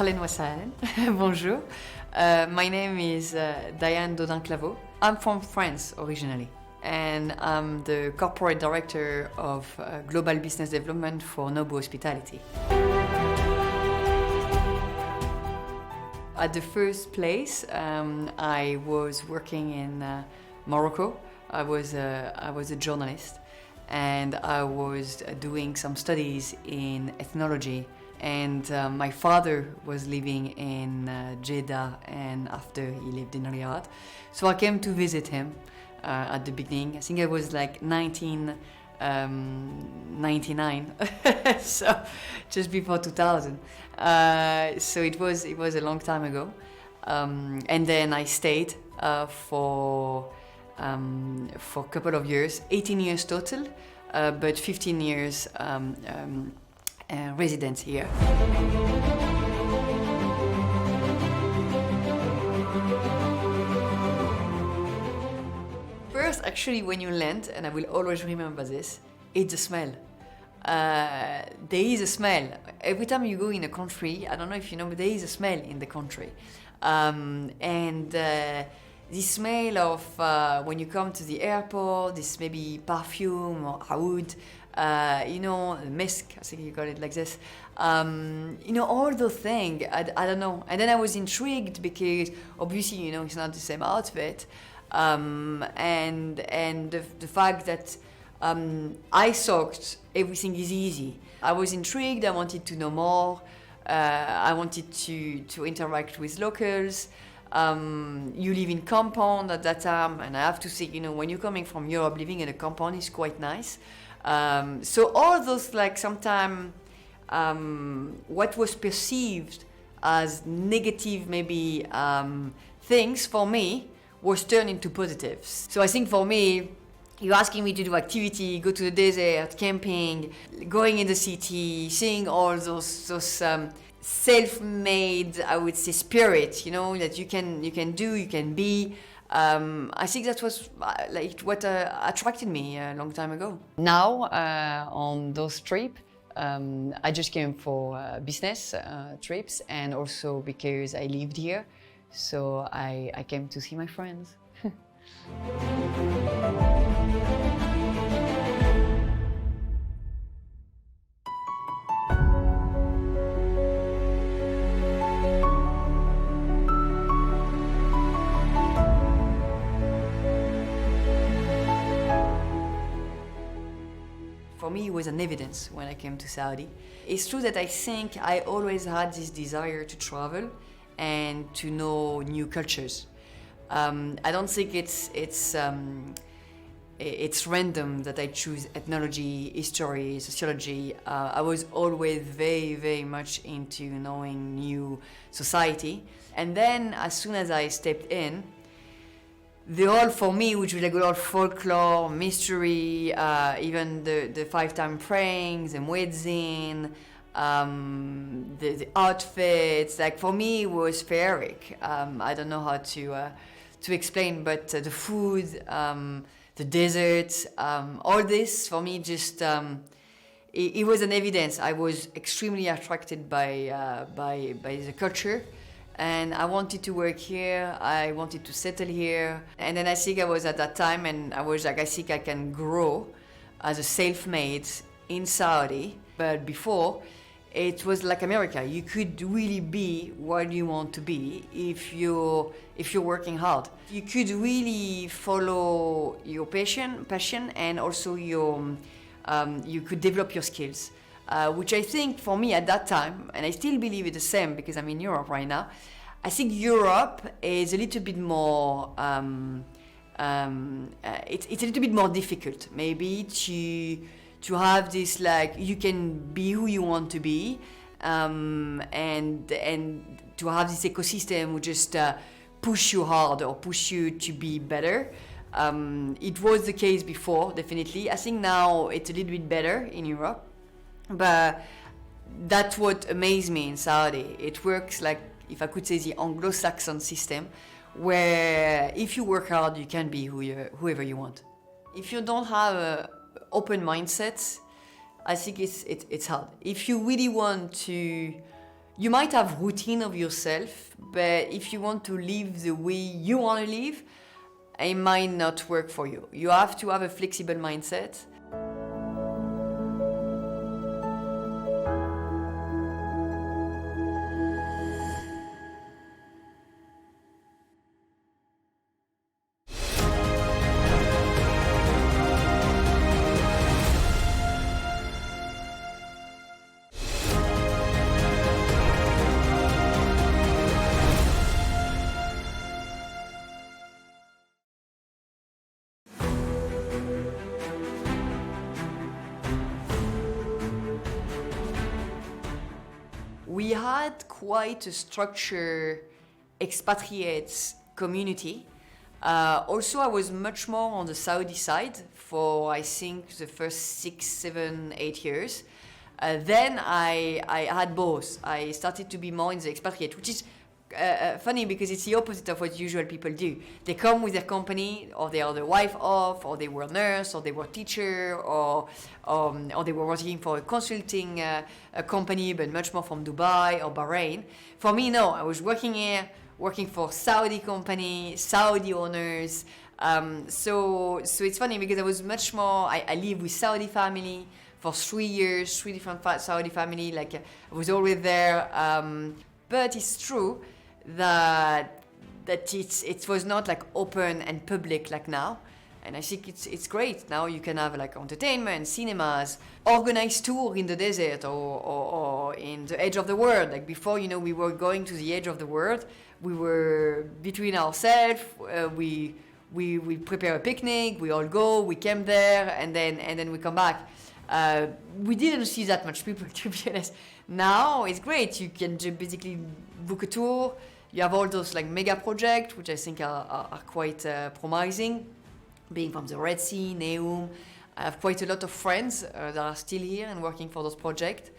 أهلاً وسهلاً. Bonjour. My name is Diane Dodin-Claveau. I'm from France originally, and I'm the corporate director of global business development for Nobu Hospitality. At the first place, I was working in Morocco. I was a journalist, and I was doing some studies in ethnology. And my father was living in Jeddah, and after he lived in Riyadh. So I came to visit him at the beginning. I think it was like 1999, so just before 2000. So it was a long time ago. And then I stayed for a couple of years, 18 years total, but 15 years residence here. First, actually, when you land, and I will always remember this, it's the smell. There is a smell. Every time you go in a country, I don't know if you know, but there is a smell in the country. The smell of when you come to the airport, this maybe perfume or oud, misk, I think you call it like this. All those things, I don't know. And then I was intrigued because obviously, it's not the same outfit. And the fact that I thought everything is easy. I was intrigued, I wanted to know more. I wanted to interact with locals. You live in compound at that time, and I have to say, when you're coming from Europe, living in a compound is quite nice. So all those, like, sometimes what was perceived as negative, maybe things for me was turned into positives. So I think for me, you're asking me to do activity, go to the desert, camping, going in the city, seeing all those self-made, I would say, spirit, that you can do, you can be. I think that was what attracted me a long time ago. Now, on those trips, I just came for business trips, and also because I lived here, so I came to see my friends. For me, it was an evidence when I came to Saudi. It's true that I think I always had this desire to travel and to know new cultures. I don't think it's random that I choose ethnology, history, sociology. I was always very, very much into knowing new society. And then as soon as I stepped in, the whole, for me, which was like a lot of folklore, mystery, even the 5-time praying, the muezzin, the outfits, like, for me, it was feeric. I don't know how to explain, but the food, the desert, all this, for me, just, it was an evidence. I was extremely attracted by the culture. And I wanted to work here, I wanted to settle here. And then I think I was at that time, and I was like, I think I can grow as a self-made in Saudi. But before, it was like America. You could really be what you want to be if you're working hard. You could really follow your passion, and also you could develop your skills. Which I think for me at that time, and I still believe it's the same because I'm in Europe right now, I think Europe is a little bit more, it's a little bit more difficult maybe to have this, like, you can be who you want to be, and to have this ecosystem which just push you hard or push you to be better. It was the case before, definitely. I think now it's a little bit better in Europe. But that's what amazed me in Saudi. It works like, if I could say, the Anglo-Saxon system, where if you work hard, you can be whoever you want. If you don't have an open mindset, I think it's hard. If you really want to you might have routine of yourself, but if you want to live the way you want to live, it might not work for you. You have to have a flexible mindset. We had quite a structured expatriates community. Also, I was much more on the Saudi side for, I think, the first 6, 7, 8 years. Then I had both. I started to be more in the expatriate, which is funny because it's the opposite of what usual people do. They come with their company, or they are the wife of, or they were a nurse, or they were a teacher, or they were working for a consulting a company, but much more from Dubai or Bahrain. For me, no, I was working here, working for Saudi company, Saudi owners. So it's funny because I was much more, I live with Saudi family for 3 years, 3 different Saudi family, like I was always there. But it's true that it was not like open and public like now, and I think it's great now. You can have like entertainment, cinemas, organized tour in the desert or in the edge of the world. Like before, we were going to the edge of the world. We were between ourselves. We prepare a picnic. We all go. We camp there, and then we come back. We didn't see that much people, to be honest. Now it's great. You can basically book a tour. You have all those like mega projects, which I think are quite promising. Being from the Red Sea, Neum, I have quite a lot of friends that are still here and working for those projects.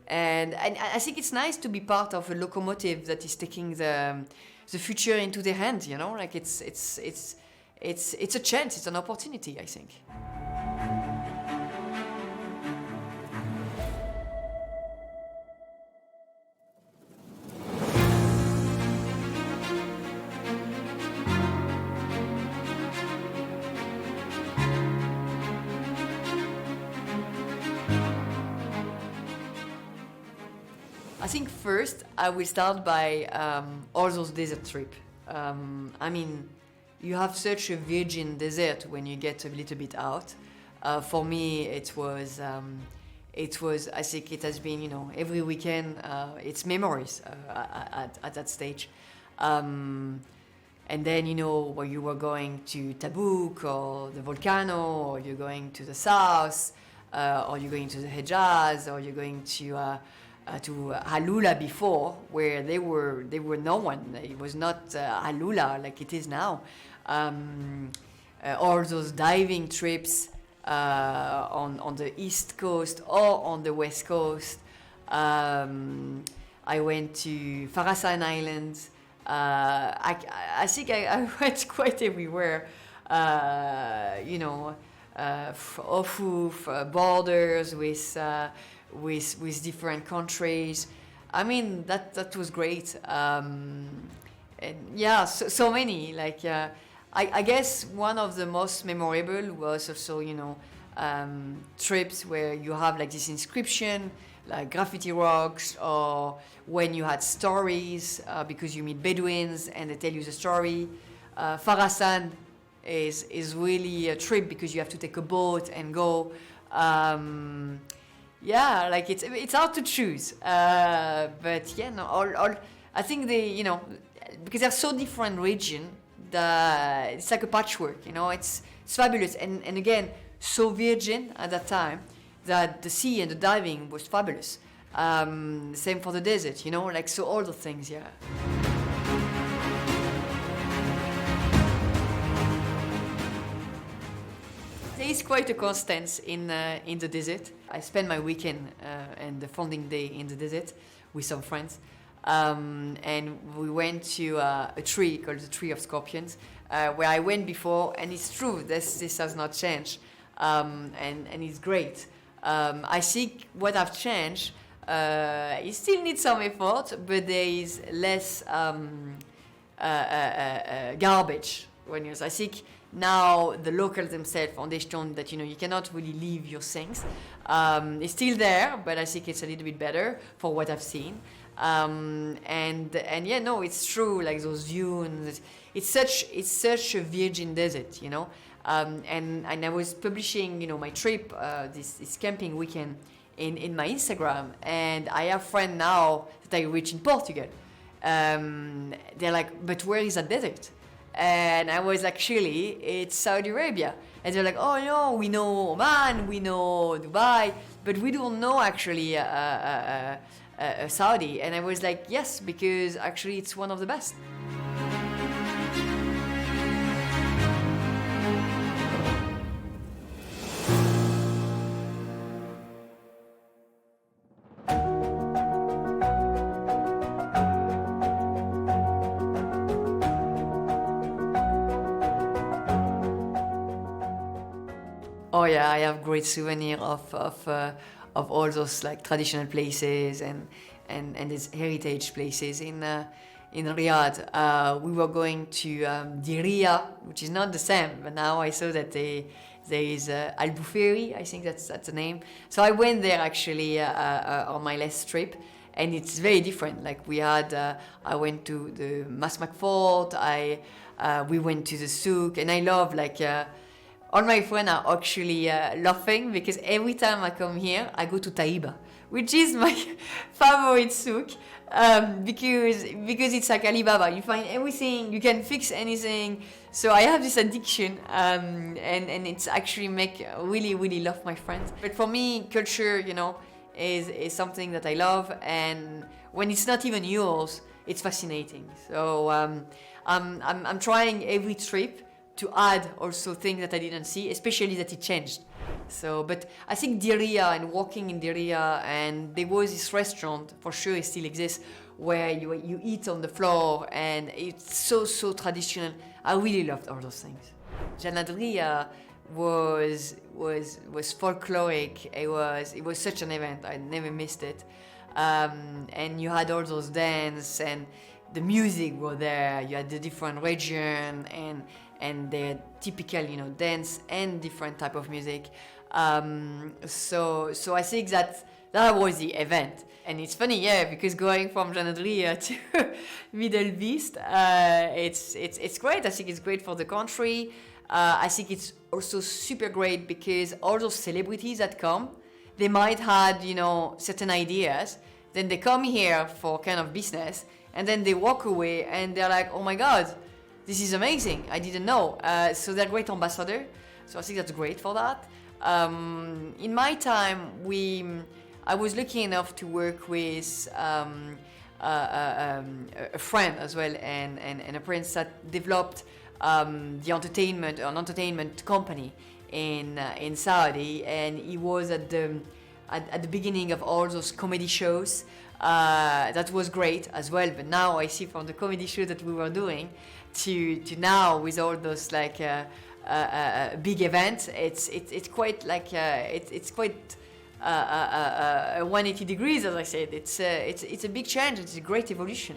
And I think it's nice to be part of a locomotive that is taking the future into their hands. Like it's a chance. It's an opportunity, I think. I think first I will start by all those desert trips. I mean, you have such a virgin desert when you get a little bit out. For me, it was. I think it has been, every weekend. It's memories at that stage. And then, where you were going to Tabuk or the volcano, or you're going to the south, or you're going to the Hejaz, or you're going to Halula before, where they were no one. It was not Halula like it is now. All those diving trips on the east coast or on the west coast. I went to Farasan Island. I think I went quite everywhere. Off borders with different countries. I mean, that was great. And yeah, so many. Like, I guess one of the most memorable was also, trips where you have like this inscription, like graffiti rocks, or when you had stories, because you meet Bedouins and they tell you the story. Farasan is really a trip because you have to take a boat and go. Yeah, like it's hard to choose, but yeah, no, all I think because they're so different region, that it's like a patchwork, it's fabulous, and again, so virgin at that time that the sea and the diving was fabulous. Same for the desert, like so all the things, yeah. There is quite a constant in the desert. I spend my weekend and the founding day in the desert with some friends. And we went to a tree called the Tree of Scorpions, where I went before, and it's true, this has not changed. And it's great. I think what I've changed, It still needs some effort, but there is less garbage when you're. I think now the locals themselves understand that you cannot really leave your things. It's still there, but I think it's a little bit better for what I've seen. And yeah, no, it's true. Like those dunes, it's such a virgin desert, And I was publishing, my trip, this camping weekend in my Instagram, and I have friends now that I reach in Portugal. They're like, but where is that desert? And I was like, surely it's Saudi Arabia. And they're like, oh no, we know Oman, we know Dubai, but we don't know actually Saudi. And I was like, yes, because actually it's one of the best. Oh yeah, I have great souvenir of all those like traditional places and these heritage places in Riyadh. We were going to Diriyah, which is not the same, but now I saw that there is Al Buferi, I think that's the name. So I went there actually on my last trip, and it's very different. Like we had, I went to the Masmak Fort, we went to the souk, and I love like. All my friends are actually laughing because every time I come here, I go to Taiba, which is my favorite souk, because it's like Alibaba. You find everything, you can fix anything. So I have this addiction, and it's actually make really, really love my friends. But for me, culture, is something that I love, and when it's not even yours, it's fascinating. So I'm trying every trip to add also things that I didn't see, especially that it changed. So, but I think Diriyah and walking in Diriyah, and there was this restaurant, for sure it still exists, where you eat on the floor, and it's so traditional. I really loved all those things. Janadriya was folkloric. It was such an event. I never missed it. And you had all those dance, and the music were there. You had the different region and their typical, dance and different type of music. So I think that was the event. And it's funny, yeah, because going from Janadriya to Middle East, it's great. I think it's great for the country. I think it's also super great because all those celebrities that come, they might had, certain ideas. Then they come here for kind of business, and then they walk away and they're like, oh my God, this is amazing. I didn't know. So they're great ambassador. So I think that's great for that. In my time, I was lucky enough to work with a friend as well, and a prince that developed an entertainment company in Saudi, and he was at the beginning of all those comedy shows. That was great as well. But now I see from the comedy show that we were doing to now with all those like big events, it's quite like it's quite 180 degrees, as I said. It's a big change. It's a great evolution.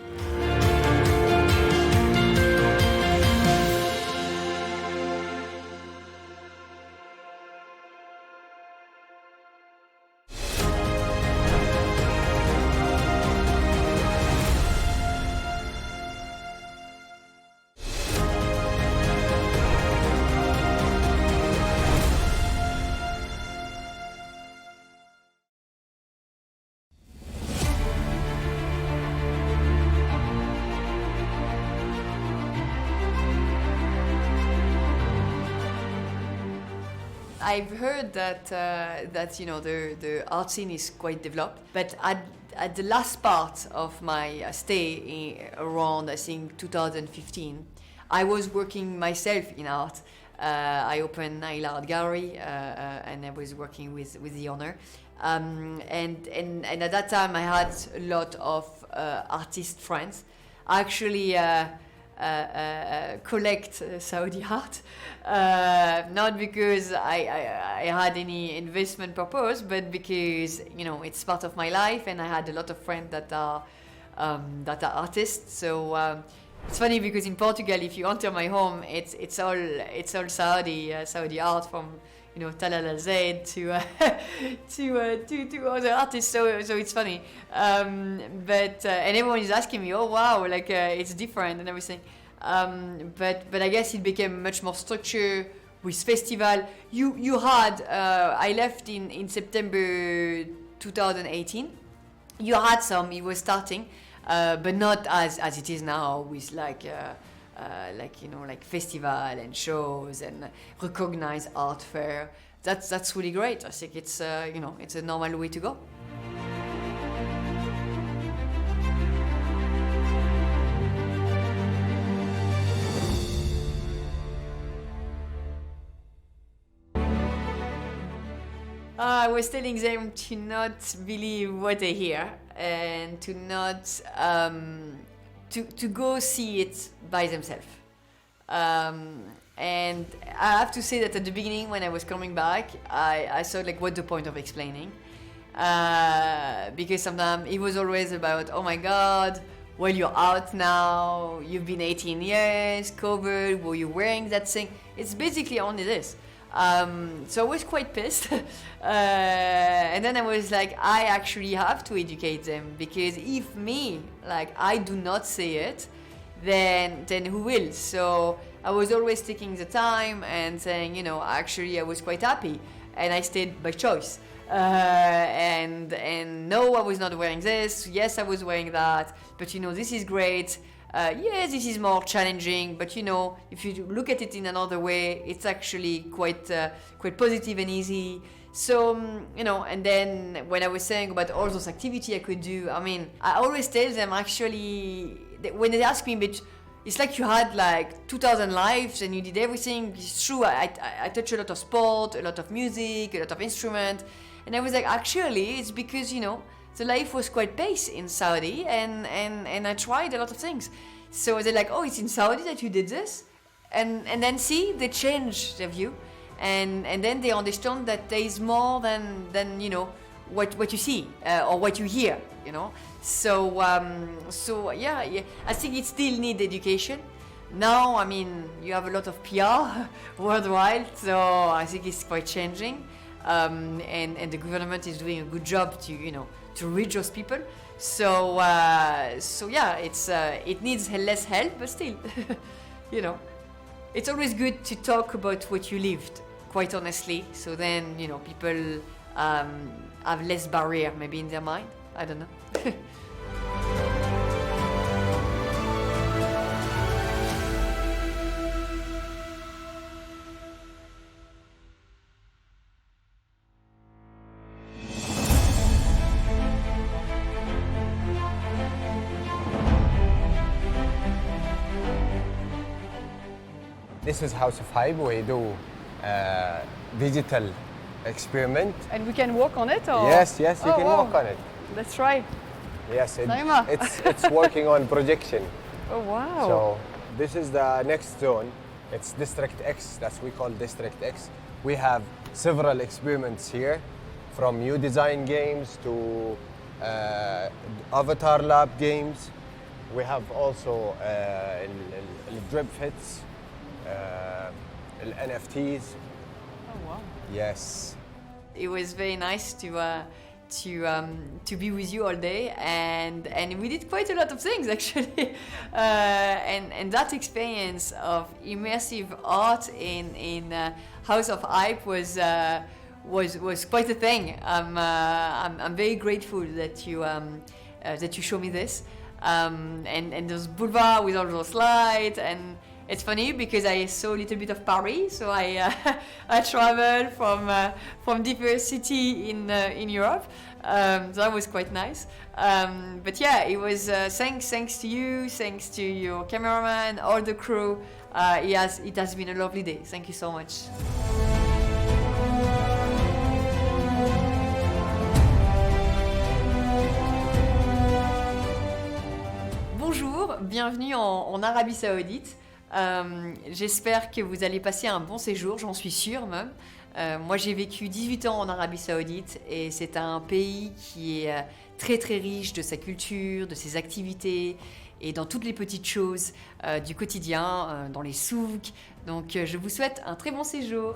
I've heard that the art scene is quite developed, but at the last part of my stay around I think 2015, I was working myself in art. I opened Naila Art Gallery, and I was working with the owner. And at that time I had a lot of artist friends. Actually, collect Saudi art, not because I had any investment purpose, but because it's part of my life, and I had a lot of friends that are artists. So it's funny because in Portugal, if you enter my home, it's all Saudi art from Talal Al-Zaid to other artists. So it's funny. But and everyone is asking me, oh wow, like it's different and everything. But I guess it became much more structured with festival. You had I left in September 2018. You had some. It was starting, but not as it is now with like festival and shows and recognized art fair. That's really great. I think it's it's a normal way to go. I was telling them to not believe what they hear and to not to go see it by themselves. And I have to say that at the beginning, when I was coming back, I thought like, what's the point of explaining? Because sometimes it was always about, oh my God, well, you're out now, you've been 18 years, covered, were you wearing that thing? It's basically only this. So I was quite pissed. And then I was like, I actually have to educate them, because if me, like, I do not say it, then who will? So I was always taking the time and saying, actually I was quite happy and I stayed by choice. And no, I was not wearing this. Yes, I was wearing that. But this is great. Yes, this is more challenging, but if you look at it in another way, it's actually quite positive and easy. So, and then when I was saying about all those activities I could do, I mean, I always tell them actually, when they ask me, but it's like you had like 2,000 lives and you did everything. It's true, I touch a lot of sport, a lot of music, a lot of instrument. And I was like, actually, it's because, the life was quite based in Saudi and I tried a lot of things. So they're like, oh, it's in Saudi that you did this? And then see, they change their view. And then they understand that there is more than what you see or what you hear, So yeah, I think it still needs education. Now, I mean, you have a lot of PR worldwide, so I think it's quite changing. And the government is doing a good job to reach those people. So yeah, it needs less help, but still, it's always good to talk about what you lived, quite honestly. So then, people have less barrier maybe in their mind. I don't know. This is House of Hype. We do digital experiment. And we can walk on it? Or? Yes, you can walk on it. Let's try. Yes, it's working on projection. Oh, wow. So this is the next zone. It's District X, that's we call District X. We have several experiments here, from new design games to avatar lab games. We have also drip fits, NFTs. Oh wow! Yes. It was very nice to be with you all day, and we did quite a lot of things actually, and that experience of immersive art in House of Hype was quite a thing. I'm very grateful that you show me this, and those boulevard with all those lights. And it's funny because I saw a little bit of Paris, so I traveled from different city in Europe. So that was quite nice. But yeah, it was thanks to you, thanks to your cameraman, all the crew. It has been a lovely day. Thank you so much. bienvenue en Arabie Saoudite. J'espère que vous allez passer un bon séjour, j'en suis sûre même. Moi j'ai vécu 18 ans en Arabie Saoudite et c'est un pays qui est très très riche de sa culture, de ses activités et dans toutes les petites choses du quotidien, dans les souks. Donc je vous souhaite un très bon séjour.